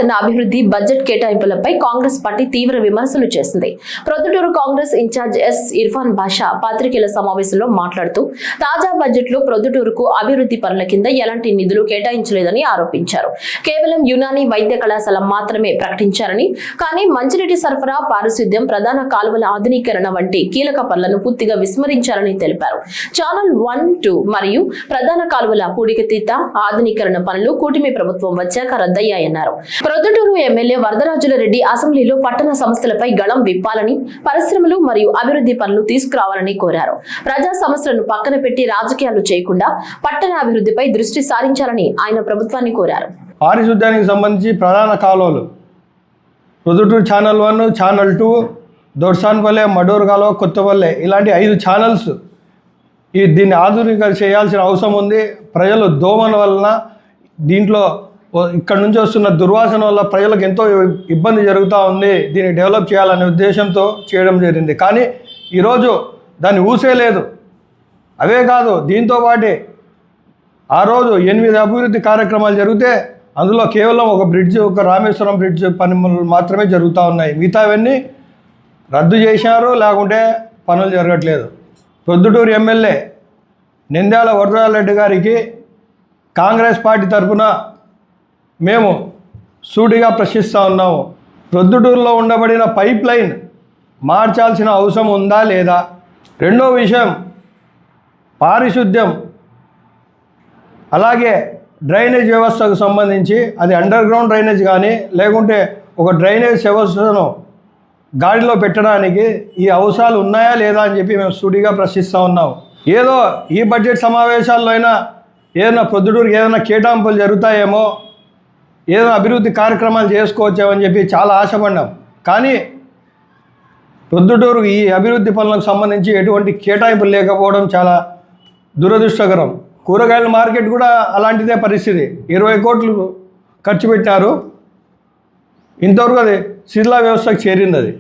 పట్టణ అభివృద్ధి budget కేటాయింపులపై Congress party తీవ్ర విమర్శలు చేసింది. ప్రొద్దుటూరు కాంగ్రెస్ ఇన్ఛార్జ్ ఎస్ ఇర్ఫాన్ బాషా పాత్రికేయుల సమావేశంలో మాట్లాడుతూ తాజా బడ్జెట్ లో ప్రొద్దుటూరుకు అభివృద్ధి పనుల కింద ఎలాంటి నిధులు కేటాయించలేదని ఆరోపించారు. కేవలం యునాని వైద్య కళాశాల మాత్రమే ప్రకటించారని, కానీ మంచినీటి సరఫరా, పారిశుద్ధ్యం, ప్రధాన కాలువల ఆధునీకరణ వంటి కీలక పనులను పూర్తిగా విస్మరించారని తెలిపారు. ఛానల్ 1, 2 మరియు ప్రధాన కాలువల పూడికతీత ఆధునీకరణ పనులు కూటమి ప్రభుత్వం వచ్చాక రద్దయ్యాయన్నారు. ప్రొద్దుటూరు ఎమ్మెల్యే వరదరాజుల రెడ్డి అసెంబ్లీలో పట్టణ సంస్థలపై గళం విప్పాలని, పరిశ్రమలు మరియు అభివృద్ధి పనులు తీసుకురావాలని కోరారు. ప్రజా సమస్యలను పక్కన పెట్టి రాజకీయాలు చేయకుండా పట్టణ అభివృద్ధిపై దృష్టి సారించాలని ఆయన ప్రభుత్వాన్ని కోరారు. పారిశుద్ధ్యానికి సంబంధించి ప్రధాన కాలువలు ప్రొద్దుటూరు ఛానల్ 1, ఛానల్ 2, దొర్సాన్పల్లె, మడూరు కాలువ, కొత్తపల్లె ఇలాంటి 5 ఛానల్స్ దీన్ని ఆధునికరణ చేయాల్సిన అవసరం ఉంది. ప్రజలు దోమల వలన దీంట్లో ఇక్కడ నుంచి వస్తున్న దుర్వాసన వల్ల ప్రజలకు ఎంతో ఇబ్బంది జరుగుతూ ఉంది. దీన్ని డెవలప్ చేయాలనే ఉద్దేశంతో చేయడం జరిగింది. కానీ ఈరోజు దాన్ని ఊసేలేదు. అవే కాదు, దీంతోపాటే ఆ రోజు 8 అభివృద్ధి కార్యక్రమాలు జరిగితే అందులో కేవలం ఒక బ్రిడ్జ్, ఒక రామేశ్వరం బ్రిడ్జ్ పనులు మాత్రమే జరుగుతూ ఉన్నాయి. మిగతావన్నీ రద్దు చేశారు, లేకుంటే పనులు జరగట్లేదు. ప్రొద్దుటూరు ఎమ్మెల్యే నంద్యాల వరదరాజరెడ్డి గారికి కాంగ్రెస్ పార్టీ తరఫున మేము సూటిగా ప్రశ్నిస్తూ ఉన్నాము. ప్రొద్దుటూరులో ఉండబడిన పైప్ లైన్ మార్చాల్సిన అవసరం ఉందా లేదా? రెండో విషయం పారిశుద్ధ్యం, అలాగే డ్రైనేజ్ వ్యవస్థకు సంబంధించి అది అండర్ గ్రౌండ్ డ్రైనేజ్ కానీ లేకుంటే ఒక డ్రైనేజ్ వ్యవస్థను గాడిలో పెట్టడానికి ఈ అవసరాలు ఉన్నాయా లేదా అని చెప్పి మేము సూటిగా ప్రశ్నిస్తూ ఉన్నాం. ఏదో ఈ బడ్జెట్ సమావేశాల్లో అయినా ఏదైనా ప్రొద్దుటూరుకి ఏదైనా కేటాయింపులు జరుగుతాయేమో, ఏదైనా అభివృద్ధి కార్యక్రమాలు చేసుకోవచ్చామని చెప్పి చాలా ఆశపడ్డాం. కానీ ప్రొద్దుటూరుకు ఈ అభివృద్ధి పనులకు సంబంధించి ఎటువంటి కేటాయింపులు లేకపోవడం చాలా దురదృష్టకరం. కూరగాయల మార్కెట్ కూడా అలాంటిదే పరిస్థితి. 20 కోట్లు ఖర్చు పెట్టారు, ఇంతవరకు అది శిథిల వ్యవస్థకు చేరింది. అది